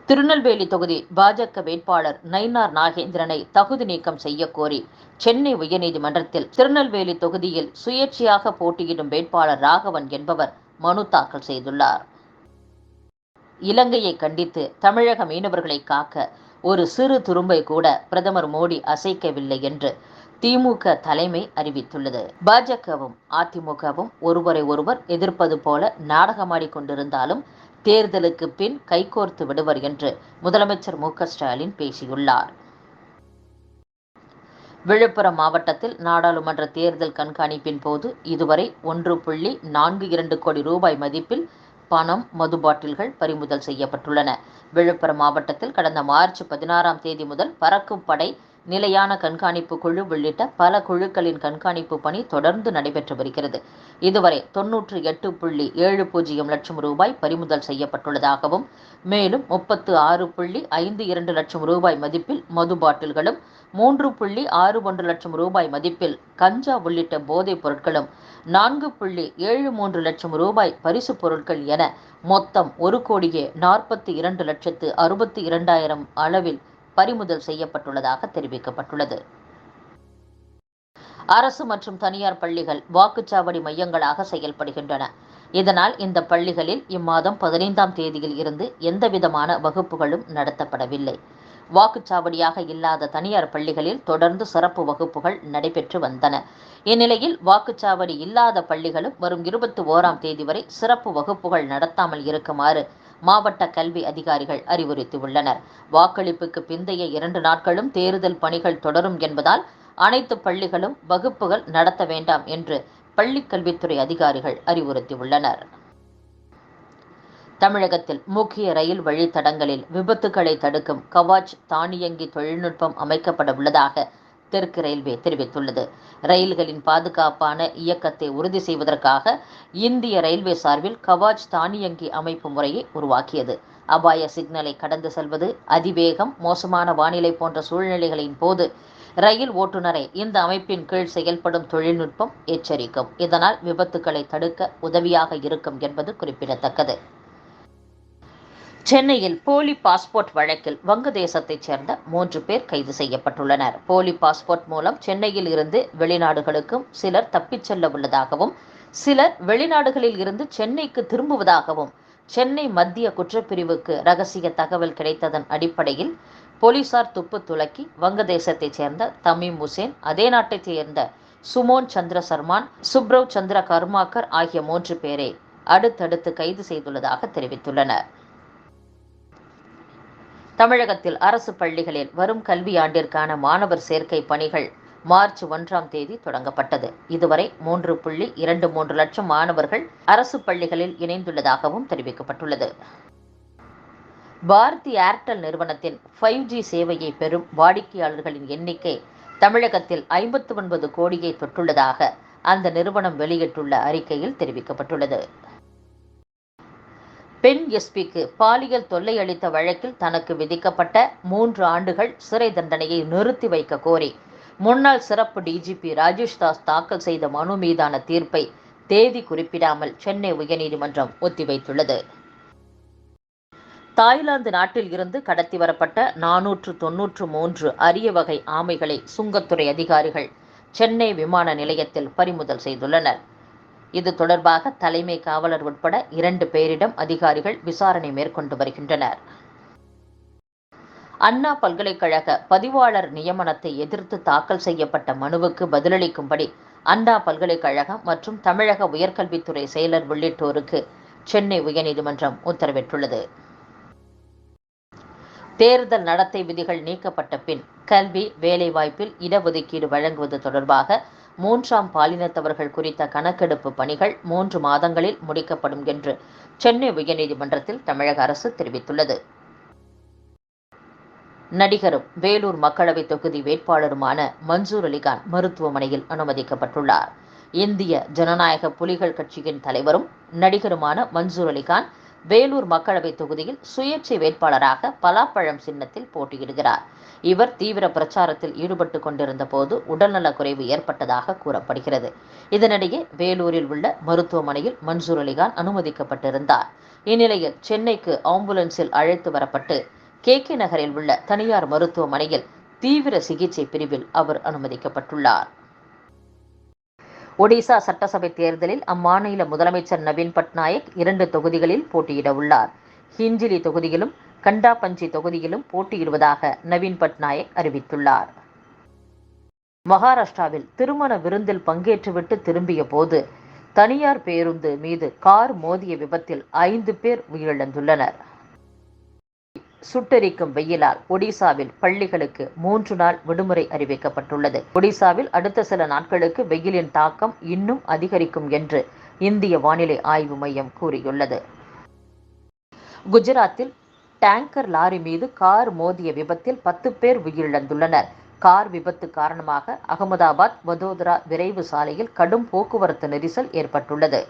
திருநெல்வேலி தொகுதி பாஜக வேட்பாளர் நயினார் நாகேந்திரனை தகுதி நீக்கம் செய்யக்கோரி சென்னை உயர்நீதிமன்றத்தில் திருநெல்வேலி தொகுதியில் சுயேட்சையாக போட்டியிடும் வேட்பாளர் ராகவன் என்பவர் மனு தாக்கல் செய்துள்ளார். இலங்கையை கண்டித்து தமிழக மீனவர்களை காக்க ஒரு சிறு துரும்பை கூட பிரதமர் மோடி அசைக்கவில்லை என்று திமுக தலைமை அறிவித்துள்ளது. பாஜகவும் அதிமுகவும் ஒருவரை ஒருவர் எதிர்ப்பது போல நாடகமாடிக்கொண்டிருந்தாலும் தேர்தலுக்கு பின் கைகோர்த்து விடுவர் என்று முதலமைச்சர் மு.க.ஸ்டாலின் பேசியுள்ளார். விழுப்புரம் மாவட்டத்தில் நாடாளுமன்ற தேர்தல் கண்காணிப்பின் போது இதுவரை 1.42 கோடி ரூபாய் மதிப்பில் பணம், மது பாட்டில்கள் பறிமுதல் செய்யப்பட்டுள்ளன. விழுப்புரம் மாவட்டத்தில் கடந்த மார்ச் 16ஆம் தேதி முதல் பறக்கும் படை, நிலையான கண்காணிப்பு குழு உள்ளிட்ட பல குழுக்களின் கண்காணிப்பு பணி தொடர்ந்து நடைபெற்று வருகிறது. இதுவரை 98.70 லட்சம் ரூபாய் பறிமுதல் செய்யப்பட்டுள்ளதாகவும், மேலும் 36.52 லட்சம் ரூபாய் மதிப்பில் மது பாட்டில்களும், 3.61 லட்சம் ரூபாய் மதிப்பில் கஞ்சா உள்ளிட்ட போதைப் பொருட்களும், 4.73 லட்சம் ரூபாய் பரிசு பொருட்கள் என மொத்தம் 1,42,62,062 அளவில் பறிமுதல் செய்யப்பட்டுள்ளதாக தெரிவிக்கப்பட்டுள்ளது. அரசு மற்றும் தனியார் பள்ளிகள் வாக்குச்சாவடி மையங்களாக செயல்படுகின்றன. இதனால் இந்த பள்ளிகளில் இம்மாதம் 15ஆம் தேதியில் இருந்து எந்தவிதமான வகுப்புகளும் நடத்தப்படவில்லை. வாக்குச்சாவடியாக இல்லாத தனியார் பள்ளிகளில் தொடர்ந்து சிறப்பு வகுப்புகள் நடைபெற்று வந்தன. இந்நிலையில் வாக்குச்சாவடி இல்லாத பள்ளிகளும் வரும் 21ஆம் தேதி வரை சிறப்பு வகுப்புகள் நடத்தாமல் இருக்குமாறு மாவட்ட கல்வி அதிகாரிகள் அறிவுறுத்தியுள்ளனர். வாக்களிப்புக்கு பிந்தைய 2 நாட்களும் தேர்தல் பணிகள் தொடரும் என்பதால் அனைத்து பள்ளிகளும் வகுப்புகள் நடத்த வேண்டாம் என்று பள்ளிக்கல்வித்துறை அதிகாரிகள் அறிவுறுத்தியுள்ளனர். தமிழகத்தில் முக்கிய ரயில் வழித்தடங்களில் விபத்துகளை தடுக்கும் கவாச் தானியங்கி தொழில்நுட்பம் அமைக்கப்பட உள்ளதாக தெற்கு ரயில்வே தெரிவித்துள்ளது. ரயில்களின் பாதுகாப்பான இயக்கத்தை உறுதி செய்வதற்காக இந்திய ரயில்வே சார்பில் கவாச் தானியங்கி அமைப்பு முறையை உருவாக்கியது. அபாய சிக்னலை கடந்து செல்வது, அதிவேகம், மோசமான வானிலை போன்ற சூழ்நிலைகளின் போது ரயில் ஓட்டுநரை இந்த அமைப்பின் கீழ் செயல்படும் தொழில்நுட்பம் எச்சரிக்கும். இதனால் விபத்துக்களை தடுக்க உதவியாக இருக்கும் என்பது குறிப்பிடத்தக்கது. சென்னையில் போலி பாஸ்போர்ட் வழக்கில் வங்கதேசத்தைச் சேர்ந்த 3 பேர் கைது செய்யப்பட்டுள்ளனர். போலி பாஸ்போர்ட் மூலம் சென்னையில் இருந்து வெளிநாடுகளுக்கும் சிலர் தப்பிச் செல்ல உள்ளதாகவும், சிலர் வெளிநாடுகளில் இருந்து சென்னைக்கு திரும்புவதாகவும் சென்னை மத்திய குற்றப்பிரிவுக்கு ரகசிய தகவல் கிடைத்ததன் அடிப்படையில் போலீசார் துப்பு துலக்கி வங்கதேசத்தைச் சேர்ந்த தமீம் உசேன், அதே நாட்டைச் சேர்ந்த சுமோன் சந்திர சர்மான், சுப்ரவ் சந்திர கர்மாக்கர் ஆகிய 3 பேரை அடுத்தடுத்து கைது செய்துள்ளதாக தெரிவித்துள்ளனர். தமிழகத்தில் அரசு பள்ளிகளில் வரும் கல்வியாண்டிற்கான மாணவர் சேர்க்கை பணிகள் மார்ச் 1ஆம் தேதி தொடங்கப்பட்டது. இதுவரை 3.23 லட்சம் மாணவர்கள் அரசு பள்ளிகளில் இணைந்துள்ளதாகவும் தெரிவிக்கப்பட்டுள்ளது. பாரதி ஏர்டெல் நிறுவனத்தின் 5G சேவையை பெறும் வாடிக்கையாளர்களின் எண்ணிக்கை தமிழகத்தில் 59 கோடியை தொட்டுள்ளதாக அந்த நிறுவனம் வெளியிட்டுள்ள அறிக்கையில் தெரிவிக்கப்பட்டுள்ளது. பெண் எஸ்பிக்கு பாலியல் தொல்லை அளித்த வழக்கில் தனக்கு விதிக்கப்பட்ட 3 ஆண்டுகள் சிறை தண்டனையை நிறுத்தி வைக்க கோரி முன்னாள் சிறப்பு டிஜிபி ராஜேஷ் தாஸ் தாக்கல் செய்த மனு மீதான தீர்ப்பை தேதி குறிப்பிடாமல் சென்னை உயர்நீதிமன்றம் ஒத்திவைத்துள்ளது. தாய்லாந்து நாட்டில் இருந்து கடத்தி வரப்பட்ட 493 அரிய வகை ஆமைகளை சுங்கத்துறை அதிகாரிகள் சென்னை விமான நிலையத்தில் பறிமுதல் செய்துள்ளனர். இது தொடர்பாக தலைமை காவலர் உட்பட 2 பேரிடம் அதிகாரிகள் விசாரணை மேற்கொண்டு வருகின்றனர். அண்ணா பல்கலைக்கழக பதிவாளர் நியமனத்தை எதிர்த்து தாக்கல் செய்யப்பட்ட மனுவுக்கு பதிலளிக்கும்படி அண்ணா பல்கலைக்கழகம் மற்றும் தமிழக உயர்கல்வித்துறை செயலர் உள்ளிட்டோருக்கு சென்னை உயர்நீதிமன்றம் உத்தரவிட்டுள்ளது. தேர்தல் நடத்தை விதிகள் நீக்கப்பட்ட பின் கல்வி, வேலைவாய்ப்பில் இடஒதுக்கீடு வழங்குவது தொடர்பாக 3ஆம் பாலினத்தவர்கள் குறித்த கணக்கெடுப்பு பணிகள் 3 மாதங்களில் முடிக்கப்படும் என்று சென்னை உயர்நீதிமன்றத்தில் தமிழக அரசு தெரிவித்துள்ளது. நடிகரும் வேலூர் மக்களவை தொகுதி வேட்பாளருமான மன்சூர் அலிகான் மருத்துவமனையில் அனுமதிக்கப்பட்டுள்ளார். இந்திய ஜனநாயக புலிகள் கட்சியின் தலைவரும் நடிகருமான மன்சூர் அலிகான் வேலூர் மக்களவை தொகுதியில் சுயேட்சை வேட்பாளராக பலாப்பழம் சின்னத்தில் போட்டியிடுகிறார். இவர் தீவிர பிரச்சாரத்தில் ஈடுபட்டு கொண்டிருந்த போது உடல்நலக்குறைவு ஏற்பட்டதாக கூறப்படுகிறது. இதனிடையே வேலூரில் உள்ள மருத்துவமனையில் மன்சூர் அலிகான் அனுமதிக்கப்பட்டிருந்தார். இந்நிலையில் சென்னைக்கு ஆம்புலன்ஸில் அழைத்து வரப்பட்டு கே நகரில் உள்ள தனியார் மருத்துவமனையில் தீவிர சிகிச்சை பிரிவில் அவர் அனுமதிக்கப்பட்டுள்ளார். ஒடிசா சட்டசபை தேர்தலில் அம்மாநில முதலமைச்சர் நவீன் பட்நாயக் 2 தொகுதிகளில் போட்டியிட உள்ளார். ஹிஞ்சிலி தொகுதியிலும் கண்டாபஞ்சி தொகுதியிலும் போட்டியிடுவதாக நவீன் பட்நாயக் அறிவித்துள்ளார். மகாராஷ்டிராவில் திருமண விருந்தில் பங்கேற்றுவிட்டு திரும்பிய போது தனியார் பேருந்து மீது கார் மோதிய விபத்தில் 5 பேர் உயிரிழந்துள்ளனர். சுட்டெரிக்கும் வெயிலால் ஒடிசாவில் பள்ளிகளுக்கு 3 நாள் விடுமுறை அறிவிக்கப்பட்டுள்ளது. ஒடிசாவில் அடுத்த சில நாட்களுக்கு வெயிலின் தாக்கம் இன்னும் அதிகரிக்கும் என்று இந்திய வானிலை ஆய்வு மையம் கூறியுள்ளது. குஜராத்தில் டேங்கர் லாரி மீது கார் மோதிய விபத்தில் 10 பேர் உயிரிழந்துள்ளனர். கார் விபத்து காரணமாக அகமதாபாத் வதோதரா விரைவு சாலையில் கடும் போக்குவரத்து நெரிசல் ஏற்பட்டுள்ளது.